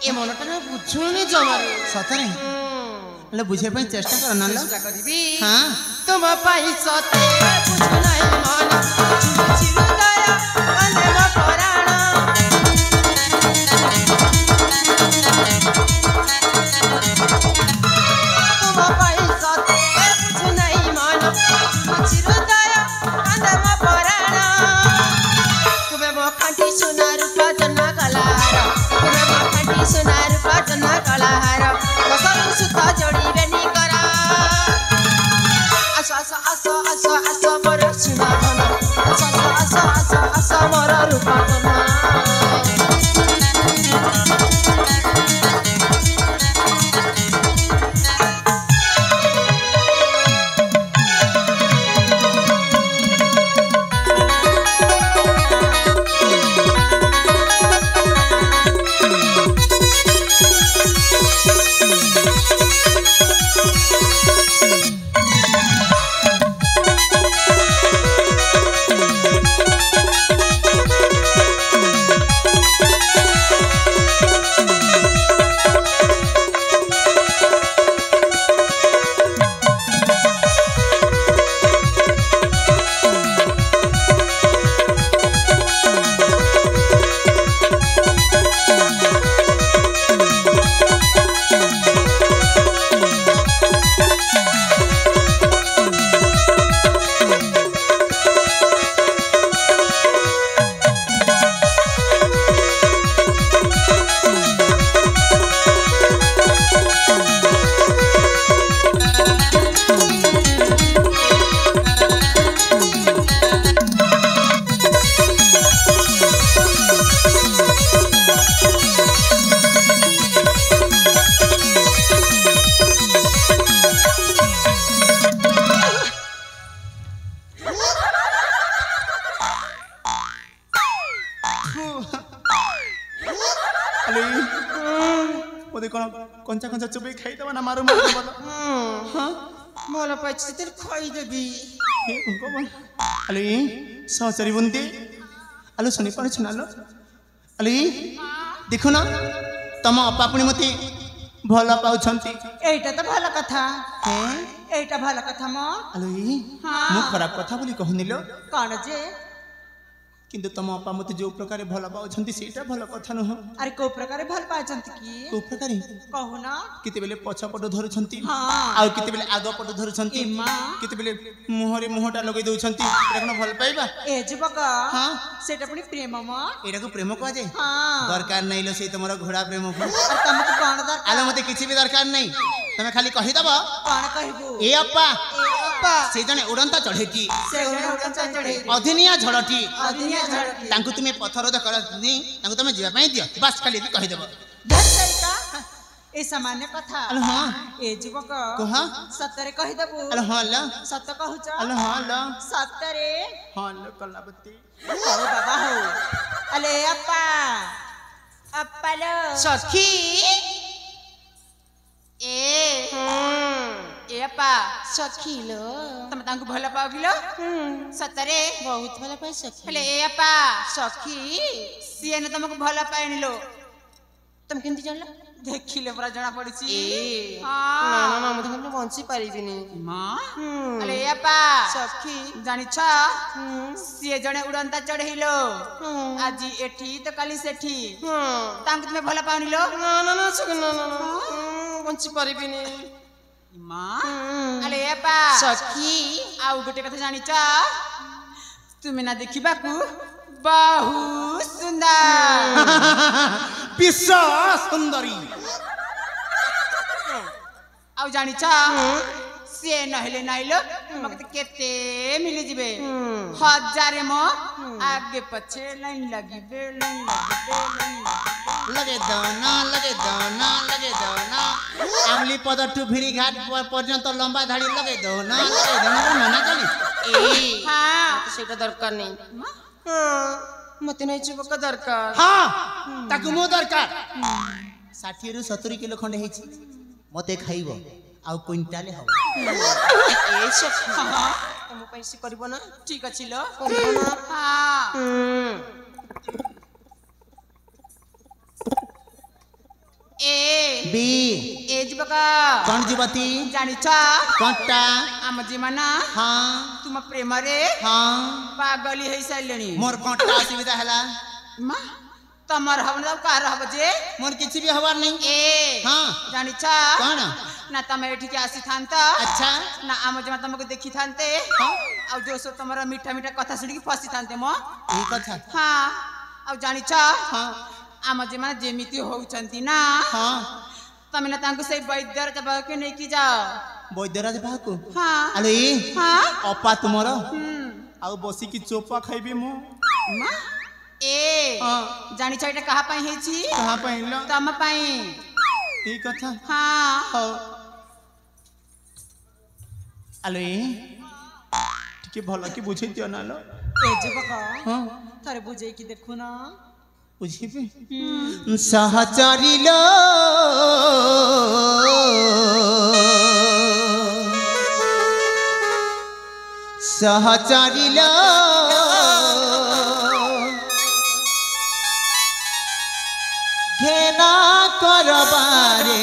ए मनटा ना बुझुनी जमारे सतरे ले बुझे पे चेष्टा कर ना लो चेष्टा करबी हां तुम पाई सते बुझु नहीं मन चिरु दया कंदे म पराण तुम पाई सते बुझु नहीं मन चिरु दया कंदे म पराण तुमे म खांटी सोना रूपा जना कलार तुमे म खांटी सोना रूपा जना कलार कसम सुता जोड़ी बेनी करा आसा आसा आसा आसा आसा मोर सुना धन आसा आसा आसा आसा मोर रूपा धन कंचा कंचा चुबे खाई दबा ना मारू मारू बोलो हां मोला पैसे तेल खाई देबी हे भगवान अली सहचरी बुंदी आलो सुनी पारे सुनालो अली देखो ना तम अपा पुणी मते भला पाउछंती एटा तो भला कथा हैं एटा भला कथा म अली हां मु खराब कथा बोली कहनिलो कोन जे किंतु तम अपा मते जो प्रकार भला पाउछंती सेटा भला कथा न हो अरे को प्रकार भल पाचंत की को प्रकार कहू ना किते बेले पछ पट धरुछंती हां आ किते बेले आग पट धरुछंती इमा किते बेले मुहरे मुहटा लगै दउछंती एटा कोन भल पाइबा ए जुबक हां सेटा पनि प्रेम म एटा को प्रेम को जे हां दरकार नै लो से तमरो घोड़ा प्रेम को और तुमको कोन दरकार आलो मते किछि भी दरकार नै तमे खाली कहि दबो कोन कहबो ए अपा अपा से जने उड़ंता चढ़ेती से उड़न चढ़े अधनिया झड़टी अदिनिया झड़की तांकु तुमे पत्थर द करनी तांकु तुमे जीवा पई दियो बस खाली कहि दबो धरतरिका ए सामान्य कथा अल हां ए जुबक कहा सत्तरे कहि दबो अल हां ल सत्य कहूच अल हां ल सत्तरे हां ल कलावती हो बाबा हो अले अप्पा अप्पा लो सखी ए अप्पा सखी लो तम तांको भला पागिलो सत्तरे बहुत भला पाइ सखी अले ए अप्पा सखी सिए न तुमको भला पाइनिलो तुम केंती जानला देखिले पूरा जना पड़िछि हां ना ना ना मते हम बंची पारिबिनी मां अले ए अप्पा सखी जानि छ सिए जणे उड़ंता चढ़ेइलो आज एठी तो काली सेठी तांको तुमे भला पाउनिलो ना ना ना सखी ना ना बंची पारिबिनी मां अले ए अप्पा सखी आउ गोटे कथा जानि छ तुमे ना देखिबाकू बहुत सुंदर विश्व सुंदरी आउ जानि छ से नहले नाइलो मके केते मिले जिबे हजारे म आगे पछे लाइन लगिबे लगे दाना आमली पदर टू भिरी घाट पर्यंत लंबा धाड़ी लगे दाना मना चली ए हां तो सेटा दरकार नहीं हां मते नै चुबक दरकार हां ताकु मो दरकार 60 रु 70 किलो खंडे हेछि मते खाइबो आउ क्विंटाले हो ए सखी तुम पैसे करबो ना ठीक अछि लो करबो ना हां बी ए जुबका कौन जीवती जानिछ कटा आम जीवना हाँ तुम प्रेम रे हाँ पागली है साइलेनी मोर कटा असुविधा हला मा तमर हवन कार हब जे मोर किछि भी हवार नहीं ए हाँ जानिछ कौन ना तमे एठी आसी थांत अच्छा ना आम जमा तुमको देखी थांते हाँ आ जो सो तमरा मीठा मीठा कथा सुनी की फसी थांते मो ई कथा हाँ आ जानिछ हाँ आम जमा जेमिति होउचंती ना हाँ तमे ना तांको से वैद्यर जब के नहीं की जाओ वैद्यराज बाहू हाँ अरे हाँ अपा तुमर आउ बसी की चोपा खाइबे मु मा ए हाँ जानिछ एटा कहा पई हेछि कहां पहिलो तम पई ई कथा हाँ हो अले टिके भल की बुझे दियो ना लो ए जुबका हाँ थारे बुझे की देखु ना बुझिबे सहचरी लो सहचरी लो घेना करबारे